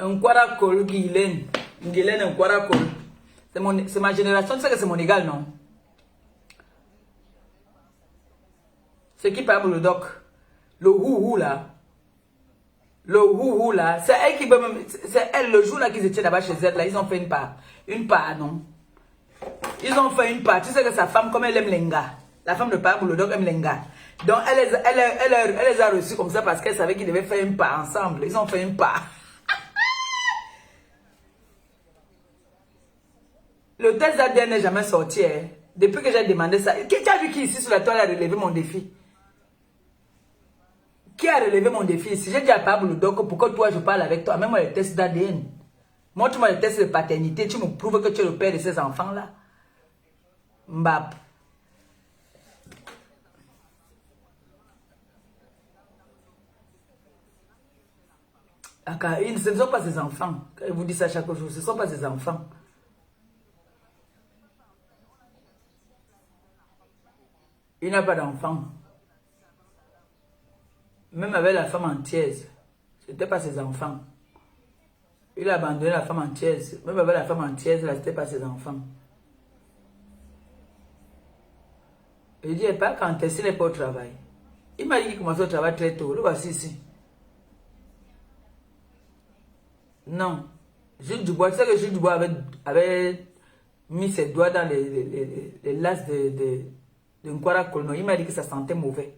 Nkwara Kol, Guylaine. Guylaine Nkwara Kol. C'est ma génération, tu sais que c'est mon égal, non? C'est qui parle le doc? Le hou là. Le hou là. C'est elle qui peut même. C'est elle, le jour là qu'ils étaient là-bas chez elle, là, ils ont fait une part. Une part, non? Ils ont fait une part. Tu sais que sa femme, comme elle aime Lenga. La femme de Parle le doc aime Lenga. Donc elle les a reçus comme ça parce qu'elle savait qu'ils devaient faire une part ensemble. Ils ont fait une part. Le test ADN n'est jamais sorti. Hein. Depuis que j'ai demandé ça. Qui a vu qui ici sur la toile a relevé mon défi? Qui a relevé mon défi ici? J'ai dit à Pablo Doc, pourquoi toi je parle avec toi? Même moi les tests d'ADN. Montre-moi les tests de paternité. Tu me prouves que tu es le père de ces enfants-là. Mbap. Ce ne sont pas ses enfants. Quand je vous dis ça chaque jour, ce ne sont pas ses enfants. Il n'a pas d'enfant. Même avec la femme entière, ce n'était pas ses enfants. Il a abandonné la femme entière. Même avec la femme entière, ce n'était pas ses enfants. Il dit, pas quand il n'est pas au travail. Il m'a dit qu'il commençait au travail très tôt. Le voici ici. Non. Jules Dubois, tu sais que Jules Dubois avait mis ses doigts dans les laces de Nkwara Kol. Il m'a dit que ça sentait mauvais.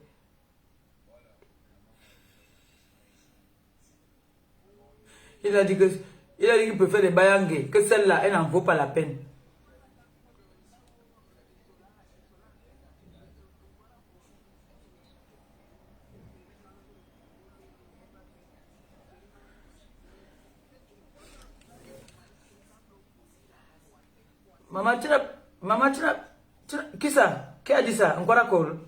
Il a dit qu'il peut faire des bayangés, que celle-là, elle n'en vaut pas la peine. Maman, qui ça? Qui a dit ça? Nkwara Kol.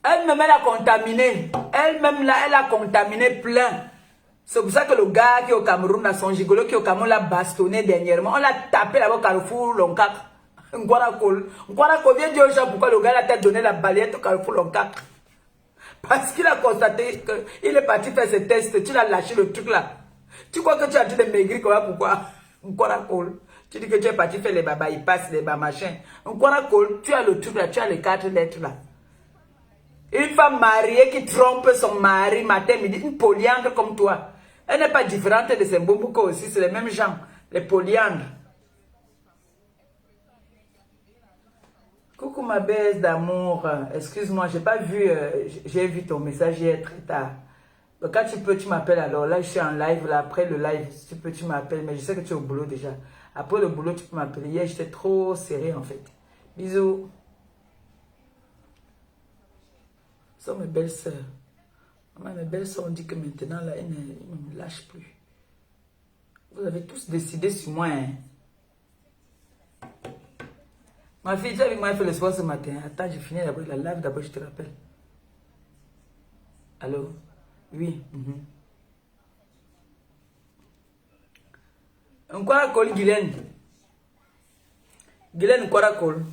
Elle-même, elle a contaminé. Elle-même, là, elle a contaminé plein. C'est pour ça que le gars qui est au Cameroun, là, son gigolo qui est au Cameroun, l'a bastonné dernièrement. On l'a tapé là-bas au Carrefour Lonkak. Nkwara Kol. Nkwara Kol vient dire aux gens pourquoi le gars l'a donné la balayette au Carrefour Lonkak. Parce qu'il a constaté qu'il est parti faire ses tests. Tu l'as lâché le truc là. Tu crois que tu as tout de maigrir quoi? Pourquoi? Nkwara Kol. Tu dis que tu es parti faire les babas, il passe les babas machin. Nkwara Kol, tu as le truc là, tu as les 4 lettres là. Une femme mariée qui trompe son mari matin, midi, une polyandre comme toi. Elle n'est pas différente de ces bombouko aussi, c'est les mêmes gens, les polyandres. Coucou ma baisse d'amour, excuse-moi, j'ai pas vu, j'ai vu ton message hier très tard. Donc quand tu peux, tu m'appelles alors, là je suis en live, là après le live, si tu peux, tu m'appelles, mais je sais que tu es au boulot déjà. Après le boulot, tu peux m'appeler, hier j'étais trop serré en fait. Bisous. Ce sont mes belles sœurs. Mes belles sœurs ont dit que maintenant, là, elles ne me lâchent plus. Vous avez tous décidé sur moi. Hein? Ma fille, tu as vu moi, elle fait le soir ce matin. Attends, j'ai fini d'abord la live, d'abord je te rappelle. Allô? Oui. Nkwara Kol, Guylaine. Guylaine Nkwara Kol.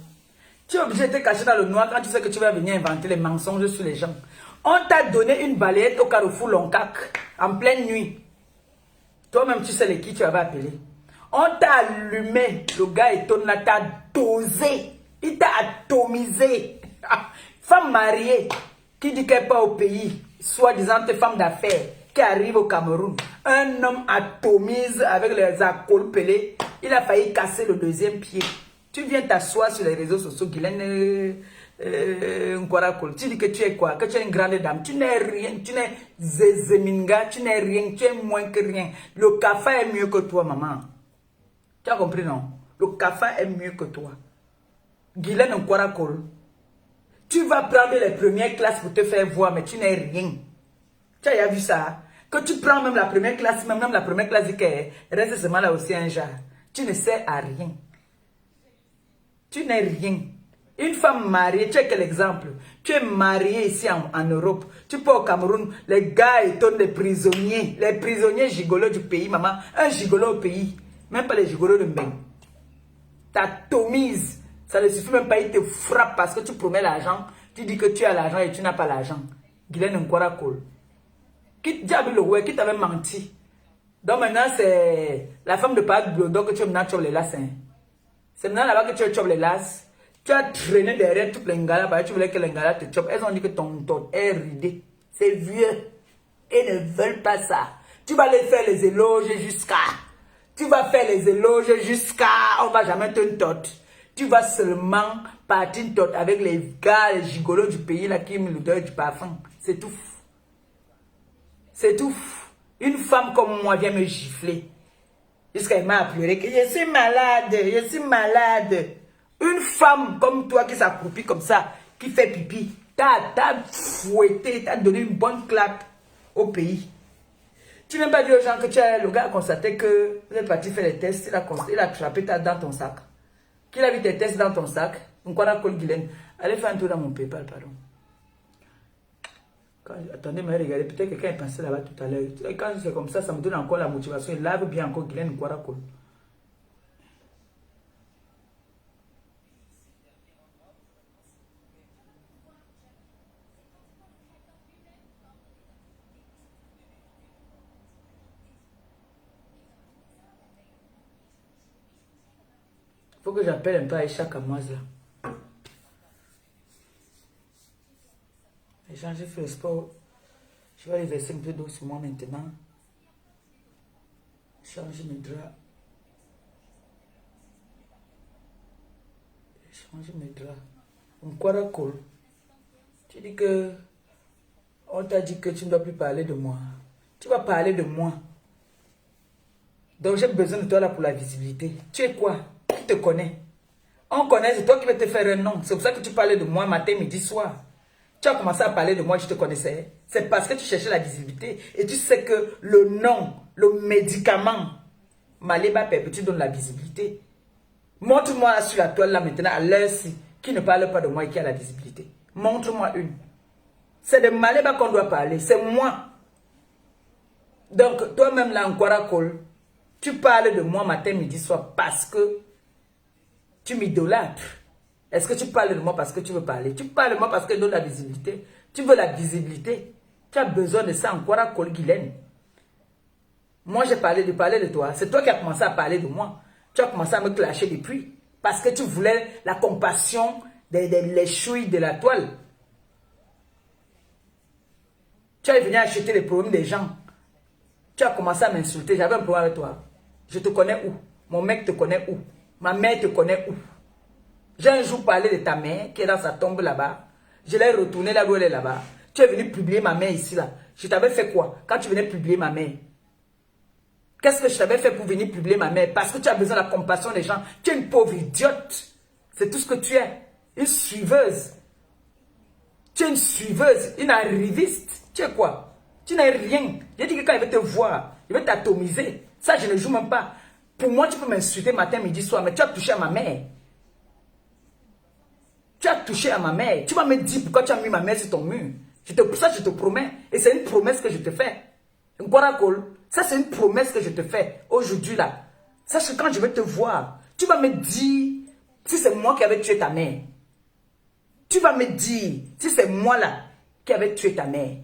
Tu es obligé de te cacher dans le noir quand tu sais que tu vas venir inventer les mensonges sur les gens. On t'a donné une balayette au Carrefour Lonkak en pleine nuit. Toi-même, tu sais les qui tu avais appelé. On t'a allumé. Le gars étonné là, t'a dosé. Il t'a atomisé. Femme mariée qui dit qu'elle n'est pas au pays, soi-disant femme d'affaires, qui arrive au Cameroun. Un homme atomise avec les alcools pelés. Il a failli casser le deuxième pied. Tu viens t'asseoir sur les réseaux sociaux, Guylaine Nkwara Kol. Tu dis que tu es quoi? Que tu es une grande dame. Tu n'es rien. Tu n'es zézeminga. Tu n'es rien. Tu es moins que rien. Le café est mieux que toi, maman. Tu as compris, non? Le café est mieux que toi. Guylaine Nkwara Kol. Tu vas prendre les premières classes pour te faire voir, mais tu n'es rien. Tu as vu ça? Que tu prends même la première classe, même la première classe dit qu'elle reste seulement là aussi un genre. Tu ne sers à rien. Tu n'es rien. Une femme mariée, tu es quel exemple? Tu es mariée ici en Europe. Tu peux au Cameroun, les gars étonnent les prisonniers gigolos du pays, maman. Un gigolo au pays. Même pas les gigolos de Mbeng. T'atomises. Ça ne suffit même pas, il te frappe parce que tu promets l'argent. Tu dis que tu as l'argent et tu n'as pas l'argent. Guylaine Nkora Cole. Qui t'avait menti. Donc maintenant, c'est la femme de Pat Blodo que tu as maintenant les lasses. C'est maintenant là-bas que tu as chopé les lasses. Tu as traîné derrière toutes les ngalas parce que tu voulais que les ngalas te chopent. Elles ont dit que ton est ridé. C'est vieux. Elles ne veulent pas ça. Tu vas les faire les éloges jusqu'à. Tu vas faire les éloges jusqu'à. On ne va jamais te tote. Tu vas seulement partir tote avec les gars, les gigolos du pays là qui aiment l'odeur du parfum. C'est tout. C'est tout. Une femme comme moi vient me gifler. Jusqu'à elle m'a pleuré que je suis malade, je suis malade. Une femme comme toi qui s'accroupit comme ça, qui fait pipi, t'as fouetté, t'as donné une bonne claque au pays. Tu n'as pas dit aux gens que le gars a constaté que vous êtes parti faire les tests, il a attrapé dans ton sac. Qu'il a vu tes tests dans ton sac. Allez faire un tour dans mon PayPal, pardon. Attendez, mais regardez, peut-être que quelqu'un est passé là-bas tout à l'heure. Quand c'est comme ça me donne encore la motivation. Il lave bien encore Guylaine Nkora Cole. Il faut que j'appelle un peu Aïcha Kamoise là. Aïcha, j'ai fait le sport. Je vais aller verser un peu d'eau sur moi maintenant. Changer mes draps. Changer mes draps. Nkora Cole. Tu dis que on t'a dit que tu ne dois plus parler de moi. Tu vas parler de moi. Donc j'ai besoin de toi là pour la visibilité. Tu es quoi? Qui te connaît? On connaît, c'est toi qui vas te faire un nom. C'est pour ça que tu parlais de moi matin, midi, soir. Tu as commencé à parler de moi, je te connaissais. C'est parce que tu cherchais la visibilité. Et tu sais que le nom, le médicament, Maléba Perpétue donne la visibilité. Montre-moi sur la toile là maintenant, à l'heure-ci, qui ne parle pas de moi et qui a la visibilité. Montre-moi une. C'est de Maléba qu'on doit parler. C'est moi. Donc, toi-même là, Nkora Cole, tu parles de moi matin, midi, soir parce que tu m'idolâtres. Est-ce que tu parles de moi parce que tu veux parler? Tu parles de moi parce que je donne la visibilité. Tu veux la visibilité. Tu as besoin de ça, Nkora Cole Guylaine. Moi, j'ai parlé de toi. C'est toi qui as commencé à parler de moi. Tu as commencé à me clasher depuis. Parce que tu voulais la compassion des chouilles de la toile. Tu es venu acheter les problèmes des gens. Tu as commencé à m'insulter. J'avais un problème avec toi. Je te connais où? Mon mec te connaît où? Ma mère te connaît où? J'ai un jour parlé de ta mère qui est dans sa tombe là-bas. Je l'ai retournée là où elle est là-bas. Tu es venu publier ma mère ici là. Je t'avais fait quoi quand tu venais publier ma mère? Qu'est-ce que je t'avais fait pour venir publier ma mère? Parce que tu as besoin de la compassion des gens. Tu es une pauvre idiote. C'est tout ce que tu es. Une suiveuse. Tu es une suiveuse, une arriviste. Tu es quoi? Tu n'as rien. J'ai dit que quand il va te voir, il va t'atomiser. Ça, je ne joue même pas. Pour moi, tu peux m'insulter matin, midi, soir, mais tu as touché à ma mère. Tu as touché à ma mère. Tu vas me dire pourquoi tu as mis ma mère sur ton mur. Ça, je te promets. Et c'est une promesse que je te fais. Nkora Cole, ça, c'est une promesse que je te fais aujourd'hui là. Sache que quand je vais te voir, tu vas me dire si c'est moi qui avais tué ta mère. Tu vas me dire si c'est moi là qui avais tué ta mère.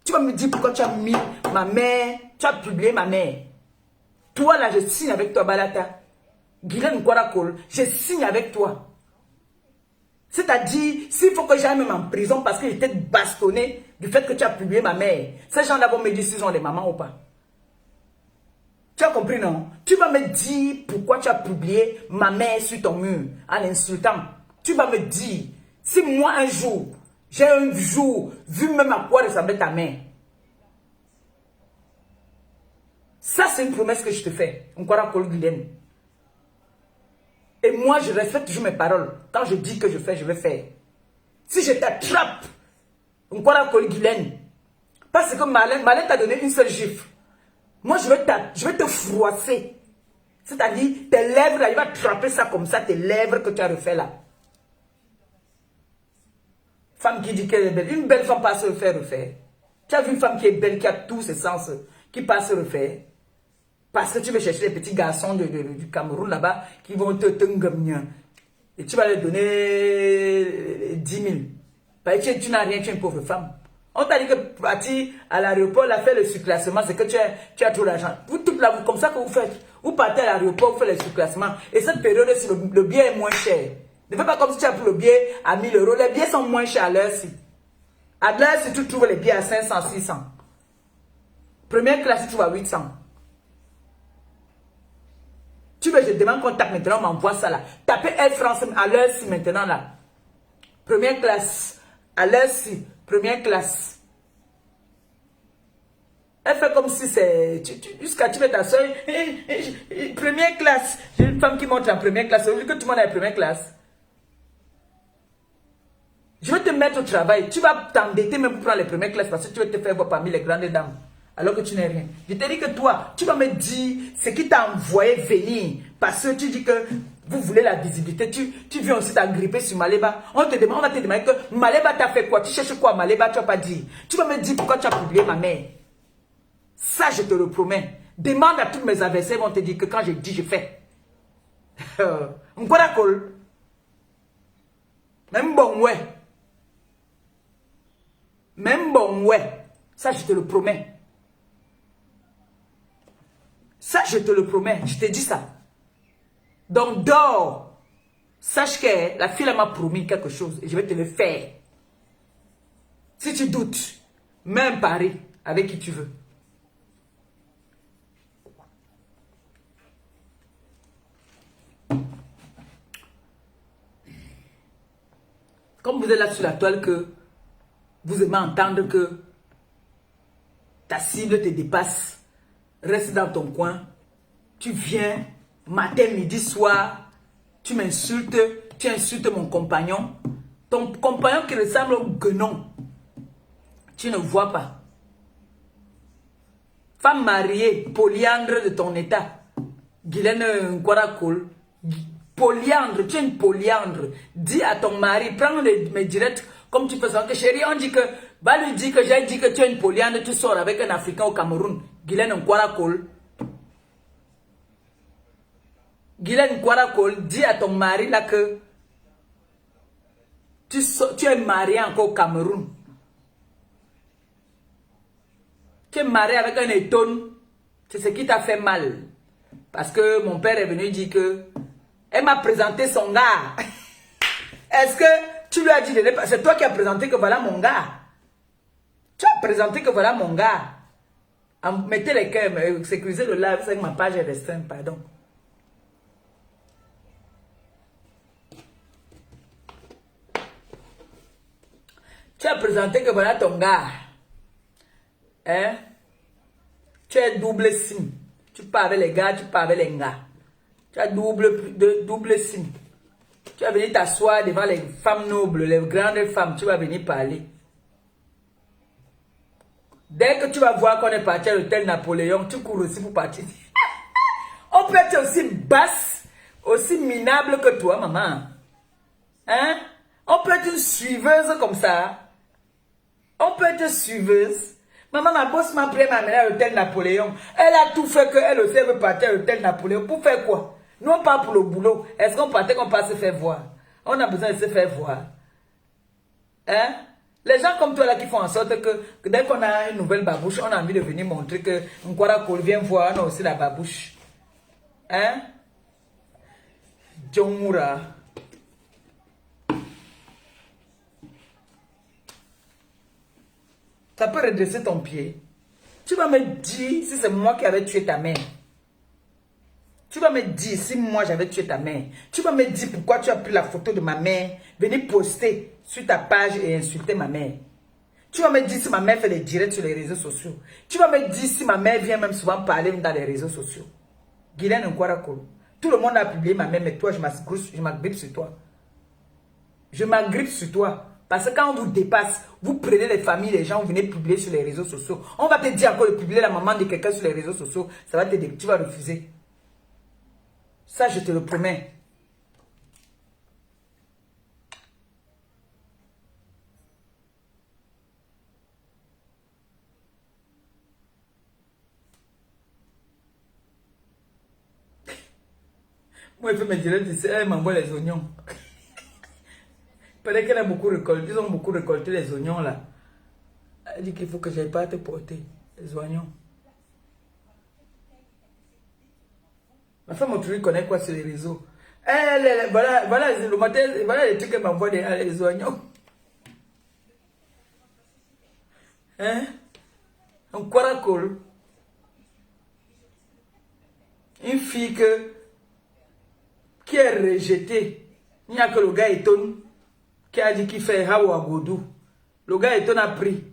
Tu vas me dire pourquoi tu as mis ma mère, tu as publié ma mère. Toi là, je signe avec toi, Balata. Guylaine Nkora Cole, je signe avec toi. C'est-à-dire, s'il faut que j'aille même en prison parce que j'étais bastonné du fait que tu as publié ma mère, ces gens-là vont me dire s'ils ont des mamans ou pas. Tu as compris, non? Tu vas me dire pourquoi tu as publié ma mère sur ton mur en l'insultant. Tu vas me dire, si moi un jour, j'ai un jour vu même à quoi ressemblait ta mère. Ça, c'est une promesse que je te fais. Nkora Cole Guylaine. Et moi, je respecte toujours mes paroles. Quand je dis que je fais, je vais faire. Si je t'attrape, Nkora Cole Guylaine, parce que Marlène t'a donné une seule gifle. Moi, je vais te froisser. C'est-à-dire, tes lèvres, là, il va attraper ça comme ça, tes lèvres que tu as refait là. Femme qui dit qu'elle est belle. Une belle femme passe se refaire. Tu as vu une femme qui est belle, qui a tous ses sens, qui passe se refaire. Parce que tu veux chercher les petits garçons du Cameroun là-bas qui vont te tenir. Et tu vas leur donner 10 000. Parce que tu n'as rien, tu es une pauvre femme. On t'a dit que partir à l'aéroport, là, faire le surclassement, c'est que tu as trop d'argent. Vous, toute la, comme ça que vous faites. Vous partez à l'aéroport, vous faites le surclassement. Et cette période, le billet est moins cher. Ne fais pas comme si tu as pris le billet à 1 000 euros. Les billets sont moins chers à l'heure-ci. À l'heure-ci, tu trouves les billets à 500, 600. Première classe, tu trouves à 800. Tu veux, je demande qu'on tape maintenant, on m'envoie ça là. Tapez Air France à l'heure-ci maintenant là. Première classe. À l'heure-ci. Première classe. Elle fait comme si c'est... Jusqu'à tu mets ta soeur. Première classe. J'ai une femme qui monte en première classe. Ça veut dire que tout le monde est en première classe. Je vais te mettre au travail. Tu vas t'endetter même pour prendre les premières classes parce que tu vas te faire voir parmi les grandes dames. Alors que tu n'es rien. Je te dis que toi, tu vas me dire ce qui t'a envoyé venir. Parce que tu dis que vous voulez la visibilité. Tu viens aussi t'agripper sur Maleba. On va te demander que Maleba t'a fait quoi? Tu cherches quoi Maleba? Tu vas pas dire. Tu vas me dire pourquoi tu as publié ma mère. Ça, je te le promets. Demande à tous mes adversaires, ils vont te dire que quand je dis, je fais. Même bon, ouais. Même bon, ouais. Ça, je te le promets. Ça, je te le promets. Je te dis ça. Donc, dors. Sache que la fille, elle m'a promis quelque chose. Et je vais te le faire. Si tu doutes, mets un pari avec qui tu veux. Comme vous êtes là sur la toile que vous aimez entendre que ta cible te dépasse, reste dans ton coin, tu viens, matin, midi, soir, tu m'insultes, tu insultes mon compagnon, ton compagnon qui ressemble au guenon, tu ne vois pas. Femme mariée, polyandre de ton état, Guylaine Nkwarakol, polyandre, tu es une polyandre, dis à ton mari, prends mes directs comme tu fais ça, que chérie, on dit que, va lui dire que j'ai dit que tu es une polyandre, tu sors avec un Africain au Cameroun, Guylaine Nkwarakol. Guylaine Nkwarakol, dis à ton mari là que tu es marié encore au Cameroun. Tu es marié avec un étonne, c'est ce qui t'a fait mal. Parce que mon père est venu dire que elle m'a présenté son gars. Est-ce que tu lui as dit, c'est toi qui as présenté que voilà mon gars. Tu as présenté que voilà mon gars. Mettez les cœurs, sécurisez le live, c'est que ma page est restreinte, pardon. Tu as présenté que voilà ton gars. Hein? Tu es double sim. Tu parles avec les gars, tu parles avec les gars. Tu as double sim. Tu vas venir t'asseoir devant les femmes nobles, les grandes femmes. Tu vas venir parler. Dès que tu vas voir qu'on est parti à l'hôtel Napoléon, tu cours aussi pour partir. On peut être aussi basse, aussi minable que toi, maman. Hein? On peut être une suiveuse comme ça. On peut être suiveuse. Maman, ma boss m'a pris m'amener à l'hôtel Napoléon. Elle a tout fait qu'elle aussi veut partir à l'hôtel Napoléon. Pour faire quoi? Non pas pour le boulot. Est-ce qu'on partait qu'on passe se faire voir? On a besoin de se faire voir. Hein? Les gens comme toi là qui font en sorte que dès qu'on a une nouvelle babouche, on a envie de venir montrer que Nkwarakol vient voir, on a aussi la babouche. Hein? Djongura. Ça peut redresser ton pied. Tu vas me dire si c'est moi qui avais tué ta mère. Tu vas me dire si moi j'avais tué ta mère. Tu vas me dire pourquoi tu as pris la photo de ma mère, venir poster sur ta page et insulter ma mère. Tu vas me dire si ma mère fait des directs sur les réseaux sociaux. Tu vas me dire si ma mère vient même souvent parler dans les réseaux sociaux. Guylaine Nkwarakol. Tout le monde a publié ma mère, mais toi, je m'agrippe sur toi. Je m'agrippe sur toi. Parce que quand on vous dépasse, vous prenez les familles, les gens, vous venez publier sur les réseaux sociaux. On va te dire encore de publier la maman de quelqu'un sur les réseaux sociaux. Ça va te dire, tu vas refuser. Ça, je te le promets. Moi, il fait mes directs, elle m'envoie les oignons. Peut-être qu'elle a beaucoup récolté, ils ont beaucoup récolté les oignons là. Elle dit qu'il faut que je n'aille pas te porter les oignons. Ma femme aujourd'hui connaît quoi sur les réseaux. Voilà le matin, voilà les trucs qu'elle m'envoie les oignons. Hein? Un quaracol. Une fille qui est rejetée. Il n'y a que le gars Eton qui a dit qu'il fait Hawa Godou. Le gars Eton a pris,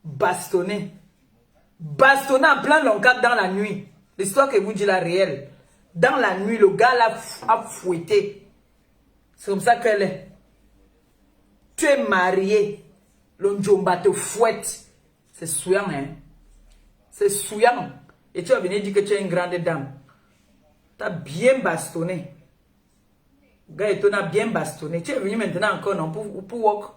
bastonné. Bastonné en plein Loncat dans la nuit. L'histoire que vous dites la réelle. Dans la nuit, le gars l'a fouetté. C'est comme ça qu'elle est. Tu es marié. Le Njomba te fouette. C'est souillant, hein. C'est souillant. Et tu vas venir dire que tu es une grande dame. Tu as bien bastonné. Le gars Eton a bien bastonné. Tu es venu maintenant encore, non, pour walk.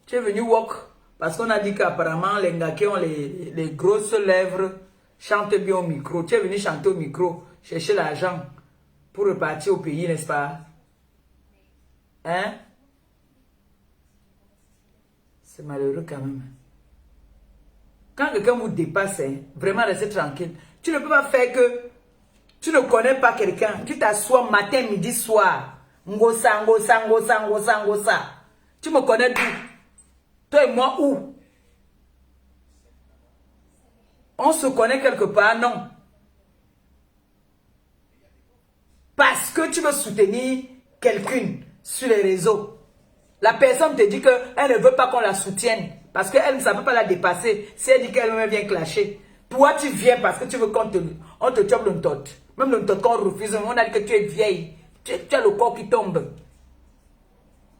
Tu es venu walk. Parce qu'on a dit qu'apparemment, les gars qui ont les grosses lèvres chantent bien au micro. Tu es venu chanter au micro, chercher l'argent pour repartir au pays, n'est-ce pas? Hein? C'est malheureux quand même. Quand quelqu'un vous dépasse, hein, vraiment restez tranquille. Tu ne peux pas faire que tu ne connais pas quelqu'un. Tu t'assois matin, midi, soir. Ngosa, ngosa, ngosa, ngosa, ngosa. Tu me connais d'où? Toi et moi, où? On se connaît quelque part, non? Parce que tu veux soutenir quelqu'un sur les réseaux. La personne te dit qu'elle ne veut pas qu'on la soutienne. Parce qu'elle ne savait pas la dépasser. Si elle dit qu'elle-même vient clasher. Toi, tu viens parce que tu veux qu'on te chope le tot. Même le tot qu'on refuse. On a dit que tu es vieille. Tu as le corps qui tombe.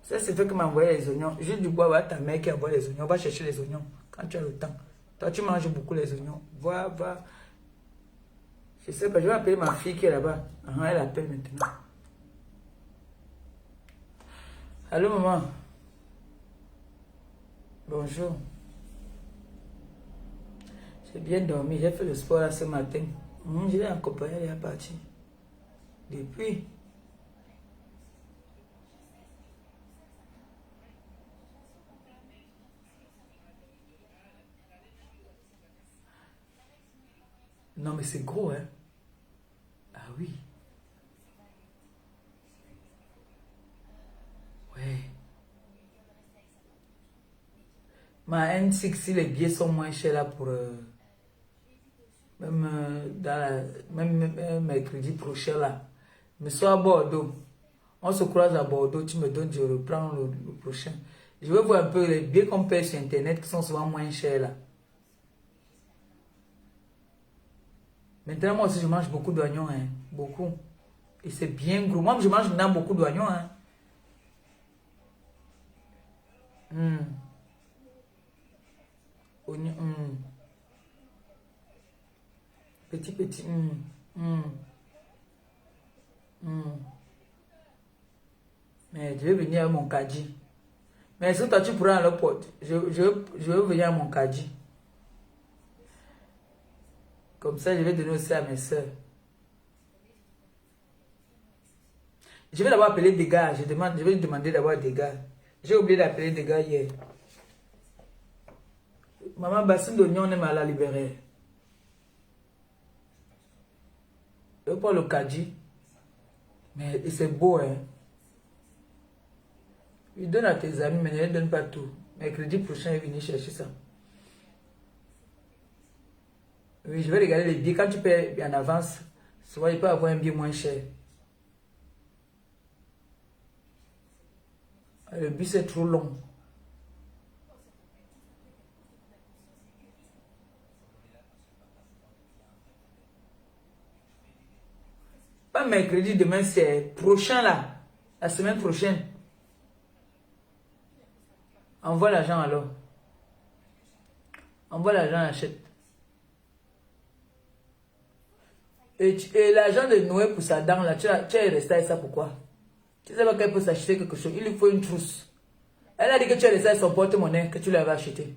Ça, c'est fait que m'a envoyé les oignons. Juste du bois, voilà ta mère qui envoie les oignons. Va chercher les oignons quand tu as le temps. Toi, tu manges beaucoup les oignons. Va. Je sais pas, je vais appeler ma fille qui est là-bas. Elle appelle maintenant. Allô, maman. Bonjour. J'ai bien dormi. J'ai fait le sport là ce matin. Je l'ai accompagné, elle est partie. Depuis. Non, mais c'est gros, hein. Ah oui. Ouais. Ma N6, si les billets sont moins chers là pour... même mercredi prochain là. Mais soit à Bordeaux. On se croise à Bordeaux, tu me donnes, je reprends le prochain. Je vais voir un peu les billets qu'on paye sur Internet qui sont souvent moins chers là. Maintenant, moi aussi, je mange beaucoup d'oignons, hein. Beaucoup. Et c'est bien gros. Moi, je mange maintenant beaucoup d'oignons, hein. Oignon, petit. Mais je vais venir avec mon caddie. Mais si toi, tu pourras le porte, je vais venir à mon caddie. Comme ça, je vais donner aussi à mes soeurs. Je vais d'abord appeler des gars. Je vais demander d'avoir des gars. J'ai oublié d'appeler des gars hier. Maman, bassin d'oignon, on est mal à libérer. Je prends le caddie. Mais c'est beau, hein. Il donne à tes amis, mais ne donne pas tout. Mercredi prochain, il venir chercher ça. Oui, je vais regarder les billets. Quand tu payes en avance, souvent il peut avoir un billet moins cher. Le bus est trop long. Pas mercredi, demain, c'est prochain là. La semaine prochaine. Envoie l'argent alors. Envoie l'argent, achète. Et l'argent de Noé pour sa dent là, tu es resté avec ça pourquoi? Tu sais pas qu'elle peut s'acheter quelque chose. Il lui faut une trousse. Elle a dit que tu as resté avec son porte-monnaie que tu lui avais acheté.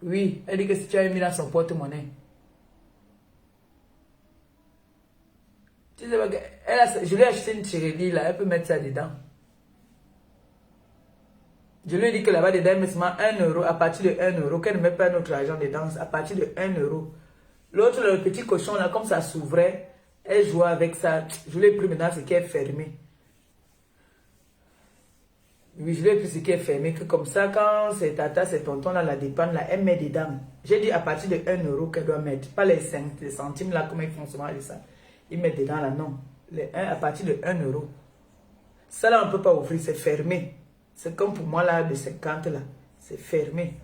Oui, elle dit que si tu as mis dans son porte-monnaie. Tu sais pas que je lui ai acheté une tirelire là, elle peut mettre ça dedans. Je lui ai dit que là-bas dedans, elle met seulement 1 euro, à partir de 1 euro, qu'elle ne met pas notre argent dedans, à partir de 1 euro. L'autre, le petit cochon là, comme ça s'ouvrait, elle jouait avec ça. Je lui ai pris maintenant ce qui est fermé. Oui, je lui ai pris ce qui est fermé, que comme ça, quand c'est tata, c'est tonton là, la dépanne là, elle met dedans. J'ai dit à partir de 1 euro qu'elle doit mettre, pas les centimes là, comme ils font souvent avec ça. Ils mettent dedans là, non. Les 1 à partir de 1 euro. Ça là, on ne peut pas ouvrir, c'est fermé. C'est comme pour moi là, de 50 là, c'est fermé.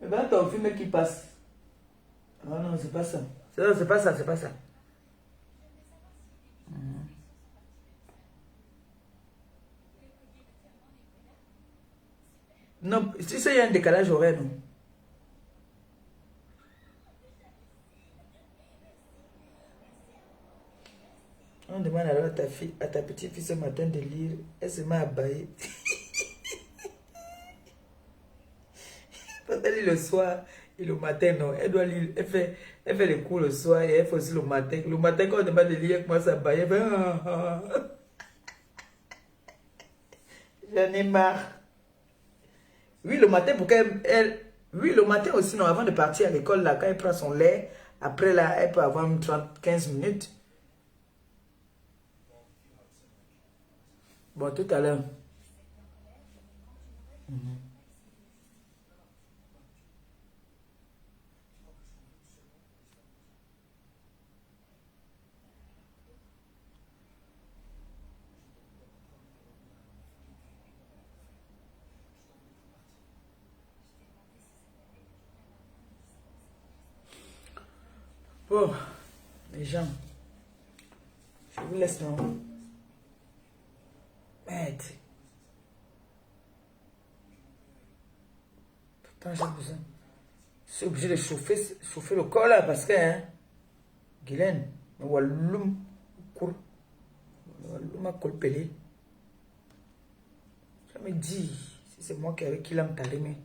Mais ben, ton film qui passe. Ah non, c'est pas ça. C'est pas ça, c'est pas ça. Non, si c'est y a un décalage horaire, non. On demande alors à ta fille, à ta petite fille ce matin de lire. Elle se met à bailler. Parce qu'elle lit le soir et le matin, non. Elle doit lire. Elle fait les cours le soir et elle fait aussi le matin. Le matin, quand on demande de lire, elle commence à bailler. Elle fait, ah, ah, ah. J'en ai marre. Oui, le matin, pour oui, le matin aussi, non, avant de partir à l'école, là, quand elle prend son lait, après, là, elle peut avoir 15 minutes. Bon, tout à l'heure. Bon, les gens, je vous laisse, non. Merde. Pourtant, j'ai besoin. Je suis obligé de chauffer le corps, là, parce que, hein, Guylaine, Walloum, cour, Walloum a colpelé. Ça me dit, si c'est moi qui l'ai entamé.